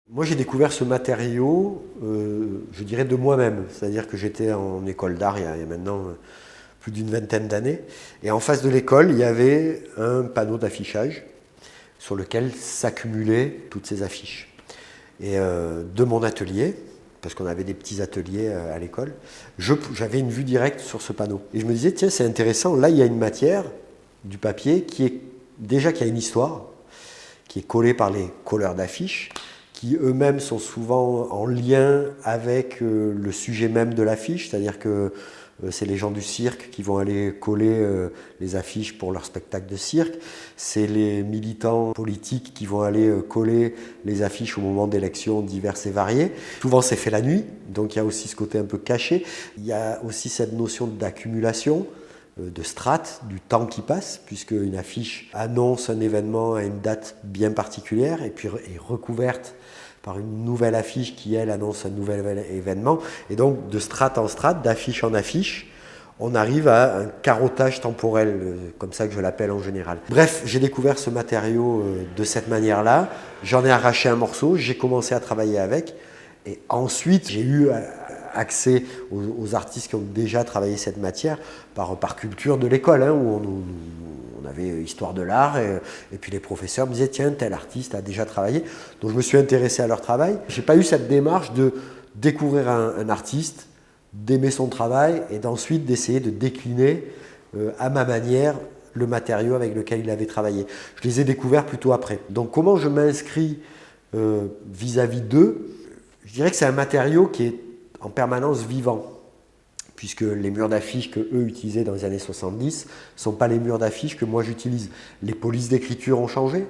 Moi, j'ai découvert ce matériau, je dirais de moi-même. C'est-à-dire que j'étais en école d'art il y a maintenant plus d'une vingtaine d'années. Et en face de l'école, il y avait un panneau d'affichage sur lequel s'accumulaient toutes ces affiches. Et de mon atelier, parce qu'on avait des petits ateliers à l'école, j'avais une vue directe sur ce panneau. Et je me disais, tiens, c'est intéressant, là, il y a une matière, du papier, qui a une histoire, qui est collée par les colleurs d'affiches, qui eux-mêmes sont souvent en lien avec le sujet même de l'affiche, c'est-à-dire que c'est les gens du cirque qui vont aller coller les affiches pour leur spectacle de cirque, c'est les militants politiques qui vont aller coller les affiches au moment d'élections diverses et variées. Souvent c'est fait la nuit, donc il y a aussi ce côté un peu caché. Il y a aussi cette notion d'accumulation, de strates, du temps qui passe, puisque une affiche annonce un événement à une date bien particulière et puis est recouverte par une nouvelle affiche qui, elle, annonce un nouvel événement. Et donc, de strate en strate, d'affiche en affiche, on arrive à un carottage temporel, comme ça que je l'appelle en général. Bref, j'ai découvert ce matériau de cette manière-là, j'en ai arraché un morceau, j'ai commencé à travailler avec, et ensuite j'ai eu accès aux artistes qui ont déjà travaillé cette matière par culture de l'école, hein, où on avait histoire de l'art, et puis les professeurs me disaient tiens, tel artiste a déjà travaillé. Donc je me suis intéressé à leur travail. Je n'ai pas eu cette démarche de découvrir un artiste, d'aimer son travail et d'ensuite d'essayer de décliner à ma manière le matériau avec lequel il avait travaillé. Je les ai découverts plutôt après. Donc comment je m'inscris vis-à-vis d'eux? Je dirais que c'est un matériau qui est en permanence vivant, puisque les murs d'affiches que eux utilisaient dans les années 70 ne sont pas les murs d'affiches que moi j'utilise. Les polices d'écriture ont changé,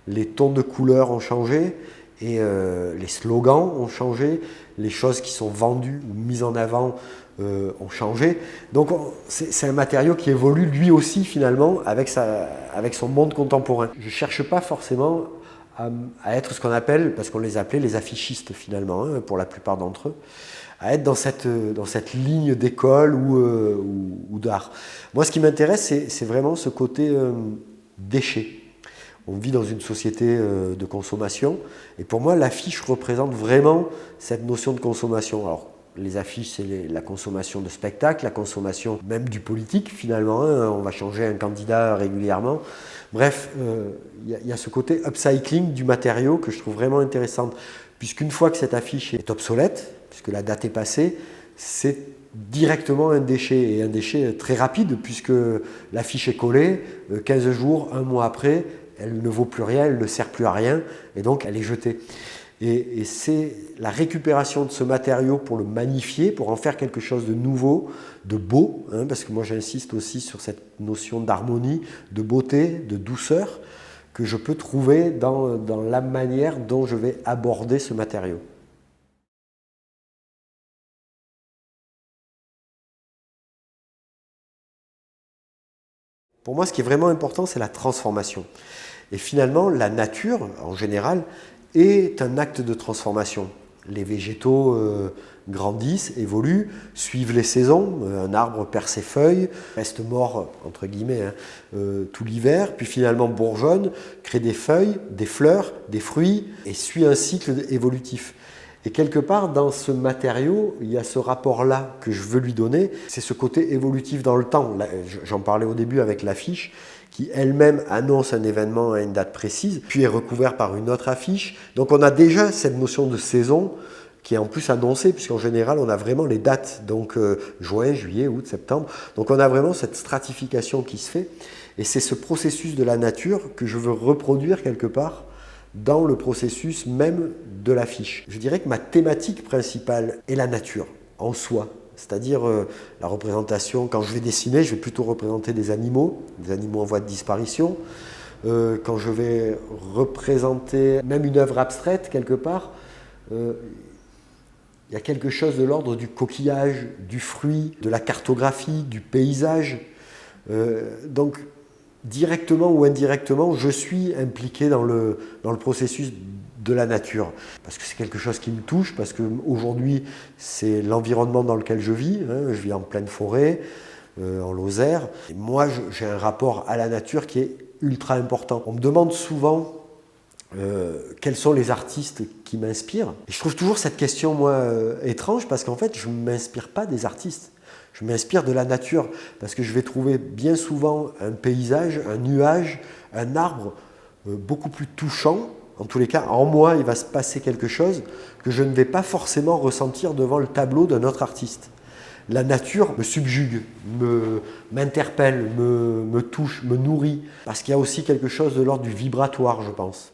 les tons de couleurs ont changé, et les slogans ont changé, les choses qui sont vendues ou mises en avant ont changé. Donc c'est un matériau qui évolue lui aussi finalement avec son monde contemporain. Je ne cherche pas forcément à être ce qu'on appelle, parce qu'on les appelait les affichistes finalement, hein, pour la plupart d'entre eux, à être dans cette ligne d'école ou d'art. Moi, ce qui m'intéresse, c'est vraiment ce côté déchet. On vit dans une société de consommation, et pour moi, l'affiche représente vraiment cette notion de consommation. Alors, les affiches, c'est la consommation de spectacles, la consommation même du politique, finalement. Hein, on va changer un candidat régulièrement. Bref, y a ce côté upcycling du matériau que je trouve vraiment intéressant, puisqu'une fois que cette affiche est obsolète, puisque la date est passée, c'est directement un déchet, et un déchet très rapide, puisque l'affiche est collée, 15 jours, un mois après, elle ne vaut plus rien, elle ne sert plus à rien, et donc elle est jetée. Et c'est la récupération de ce matériau pour le magnifier, pour en faire quelque chose de nouveau, de beau, hein, parce que moi j'insiste aussi sur cette notion d'harmonie, de beauté, de douceur, que je peux trouver dans la manière dont je vais aborder ce matériau. Pour moi, ce qui est vraiment important, c'est la transformation. Et finalement, la nature, en général, est un acte de transformation. Les végétaux grandissent, évoluent, suivent les saisons. Un arbre perd ses feuilles, reste mort, entre guillemets, hein, tout l'hiver, puis finalement bourgeonne, crée des feuilles, des fleurs, des fruits, et suit un cycle évolutif. Et quelque part, dans ce matériau, il y a ce rapport-là que je veux lui donner, c'est ce côté évolutif dans le temps. J'en parlais au début avec l'affiche, qui elle-même annonce un événement à une date précise, puis est recouvert par une autre affiche. Donc on a déjà cette notion de saison qui est en plus annoncée, puisqu'en général on a vraiment les dates, donc juin, juillet, août, septembre. Donc on a vraiment cette stratification qui se fait, et c'est ce processus de la nature que je veux reproduire quelque part dans le processus même de l'affiche. Je dirais que ma thématique principale est la nature en soi. C'est-à-dire la représentation, quand je vais dessiner, je vais plutôt représenter des animaux en voie de disparition. Quand je vais représenter même une œuvre abstraite quelque part, il y a quelque chose de l'ordre du coquillage, du fruit, de la cartographie, du paysage. Donc directement ou indirectement, je suis impliqué dans le processus de la nature, parce que c'est quelque chose qui me touche, parce qu'aujourd'hui, c'est l'environnement dans lequel je vis, hein, je vis en pleine forêt, en Lozère, et moi, j'ai un rapport à la nature qui est ultra important. On me demande souvent Quels sont les artistes qui m'inspirent? Et je trouve toujours cette question, moi, étrange, parce qu'en fait, je ne m'inspire pas des artistes. Je m'inspire de la nature, parce que je vais trouver bien souvent un paysage, un nuage, un arbre beaucoup plus touchant. En tous les cas, en moi, il va se passer quelque chose que je ne vais pas forcément ressentir devant le tableau d'un autre artiste. La nature me subjugue, m'interpelle, me touche, me nourrit, parce qu'il y a aussi quelque chose de l'ordre du vibratoire, je pense.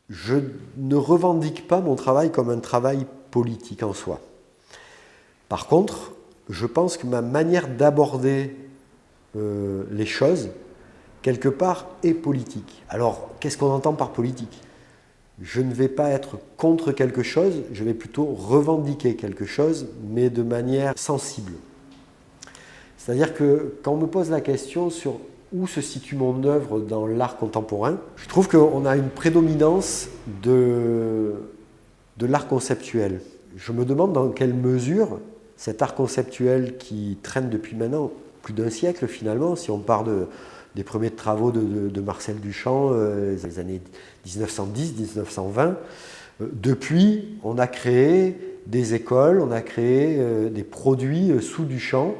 Je ne revendique pas mon travail comme un travail politique en soi. Par contre, je pense que ma manière d'aborder les choses, quelque part, est politique. Alors, qu'est-ce qu'on entend par politique? Je ne vais pas être contre quelque chose, je vais plutôt revendiquer quelque chose, mais de manière sensible. C'est-à-dire que quand on me pose la question sur où se situe mon œuvre dans l'art contemporain, je trouve qu'on a une prédominance de l'art conceptuel. Je me demande dans quelle mesure cet art conceptuel qui traîne depuis maintenant plus d'un siècle finalement, si on part des premiers travaux de Marcel Duchamp, des années 1910-1920, depuis on a créé des écoles, on a créé des produits sous Duchamp,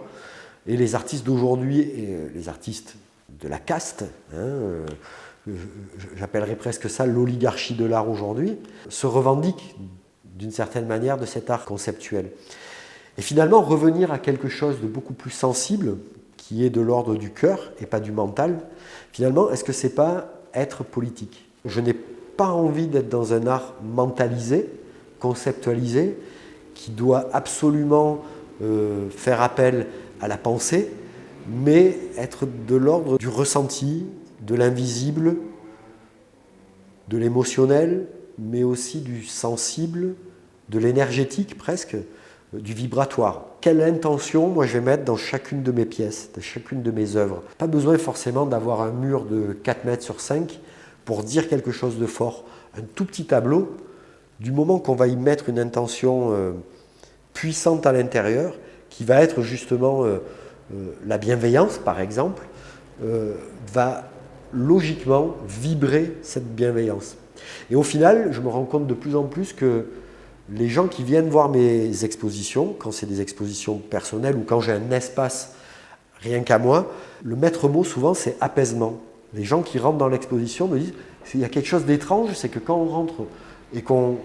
et les artistes d'aujourd'hui, et les artistes de la caste, j'appellerais presque ça l'oligarchie de l'art aujourd'hui, se revendiquent d'une certaine manière de cet art conceptuel. Et finalement, revenir à quelque chose de beaucoup plus sensible, qui est de l'ordre du cœur et pas du mental, finalement, est-ce que c'est pas être politique? Je n'ai pas envie d'être dans un art mentalisé, conceptualisé, qui doit absolument faire appel à la pensée, mais être de l'ordre du ressenti, de l'invisible, de l'émotionnel, mais aussi du sensible, de l'énergétique presque, du vibratoire. Quelle intention, moi, je vais mettre dans chacune de mes pièces, dans chacune de mes œuvres. Pas besoin forcément d'avoir un mur de 4 mètres sur 5 pour dire quelque chose de fort. Un tout petit tableau, du moment qu'on va y mettre une intention puissante à l'intérieur, qui va être justement la bienveillance, par exemple, va logiquement vibrer cette bienveillance. Et au final, je me rends compte de plus en plus que les gens qui viennent voir mes expositions, quand c'est des expositions personnelles ou quand j'ai un espace rien qu'à moi, le maître mot souvent c'est apaisement. Les gens qui rentrent dans l'exposition me disent il y a quelque chose d'étrange, c'est que quand on rentre et qu'on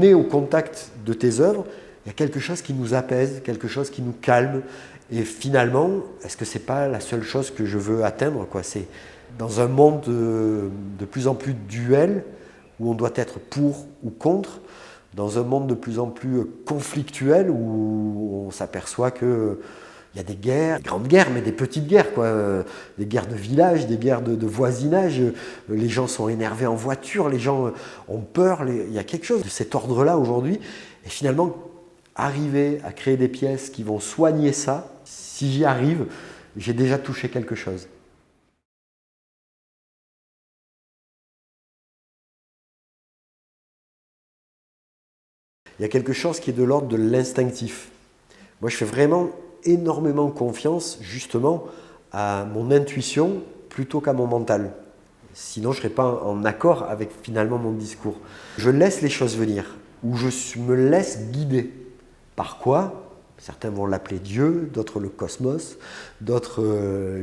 est au contact de tes œuvres, il y a quelque chose qui nous apaise, quelque chose qui nous calme. Et finalement, est-ce que c'est pas la seule chose que je veux atteindre, quoi? C'est dans un monde de plus en plus duel, où on doit être pour ou contre, dans un monde de plus en plus conflictuel, où on s'aperçoit qu'il y a des guerres, des grandes guerres, mais des petites guerres, quoi. Des guerres de village, des guerres de voisinage, les gens sont énervés en voiture, les gens ont peur, il y a quelque chose de cet ordre-là aujourd'hui. Et finalement, arriver à créer des pièces qui vont soigner ça, si j'y arrive, j'ai déjà touché quelque chose. Il y a quelque chose qui est de l'ordre de l'instinctif. Moi, je fais vraiment énormément confiance, justement, à mon intuition plutôt qu'à mon mental. Sinon, je ne serais pas en accord avec finalement mon discours. Je laisse les choses venir, ou je me laisse guider. Par quoi? Certains vont l'appeler Dieu, d'autres le cosmos, d'autres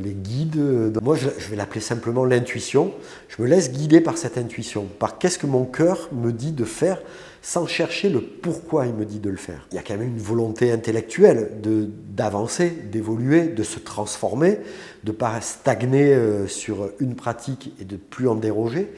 les guides. Moi, je vais l'appeler simplement l'intuition. Je me laisse guider par cette intuition, par qu'est-ce que mon cœur me dit de faire, sans chercher le pourquoi il me dit de le faire. Il y a quand même une volonté intellectuelle d'avancer, d'évoluer, de se transformer, de ne pas stagner sur une pratique et de ne plus en déroger.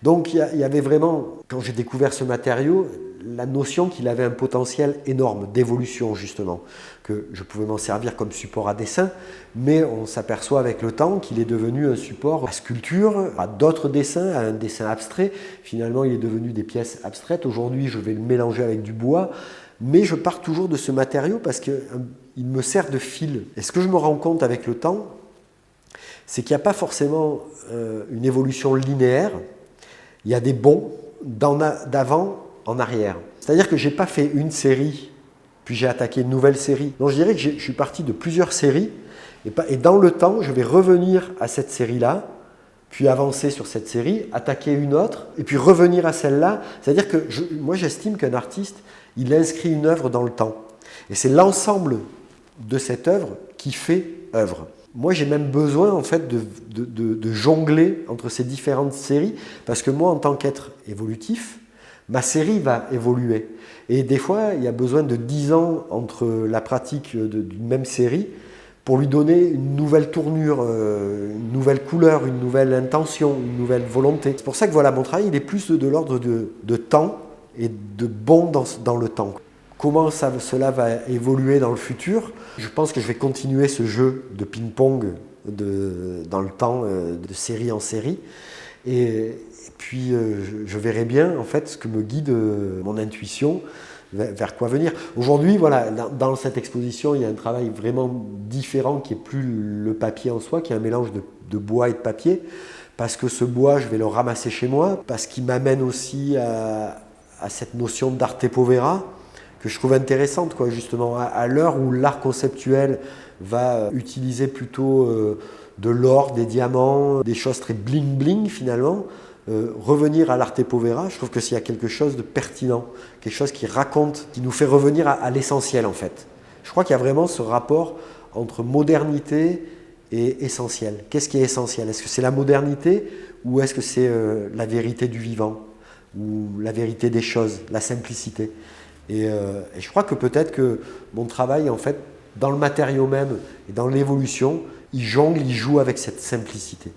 Donc il y avait vraiment, quand j'ai découvert ce matériau, la notion qu'il avait un potentiel énorme d'évolution justement, que je pouvais m'en servir comme support à dessin, mais on s'aperçoit avec le temps qu'il est devenu un support à sculpture, à d'autres dessins, à un dessin abstrait. Finalement, il est devenu des pièces abstraites. Aujourd'hui, je vais le mélanger avec du bois, mais je pars toujours de ce matériau parce qu'il me sert de fil. Et ce que je me rends compte avec le temps, c'est qu'il n'y a pas forcément une évolution linéaire. Il y a des bonds d'avant en arrière. C'est-à-dire que je n'ai pas fait une série puis j'ai attaqué une nouvelle série. Donc je dirais que je suis parti de plusieurs séries, et dans le temps, je vais revenir à cette série-là, puis avancer sur cette série, attaquer une autre, et puis revenir à celle-là. C'est-à-dire que moi j'estime qu'un artiste, il inscrit une œuvre dans le temps. Et c'est l'ensemble de cette œuvre qui fait œuvre. Moi j'ai même besoin en fait de jongler entre ces différentes séries, parce que moi en tant qu'être évolutif, ma série va évoluer. Et des fois, il y a besoin de 10 ans entre la pratique d'une même série pour lui donner une nouvelle tournure, une nouvelle couleur, une nouvelle intention, une nouvelle volonté. C'est pour ça que voilà, mon travail il est plus de l'ordre de temps et de bond dans le temps. Comment cela va évoluer dans le futur? Je pense que je vais continuer ce jeu de ping-pong dans le temps, de série en série. Et puis je verrai bien en fait ce que me guide mon intuition, vers quoi venir. Aujourd'hui, voilà, dans cette exposition, il y a un travail vraiment différent qui n'est plus le papier en soi, qui est un mélange de bois et de papier, parce que ce bois, je vais le ramasser chez moi, parce qu'il m'amène aussi à cette notion d'arte povera, que je trouve intéressante, quoi, justement, à l'heure où l'art conceptuel va utiliser plutôt de l'or, des diamants, des choses très bling-bling finalement. Revenir à l'arte povera, je trouve que s'il y a quelque chose de pertinent, quelque chose qui raconte, qui nous fait revenir à l'essentiel en fait. Je crois qu'il y a vraiment ce rapport entre modernité et essentiel. Qu'est-ce qui est essentiel? Est-ce que c'est la modernité ou est-ce que c'est la vérité du vivant ou la vérité des choses, la simplicité? Et je crois que peut-être que mon travail en fait, dans le matériau même et dans l'évolution, il jongle, il joue avec cette simplicité.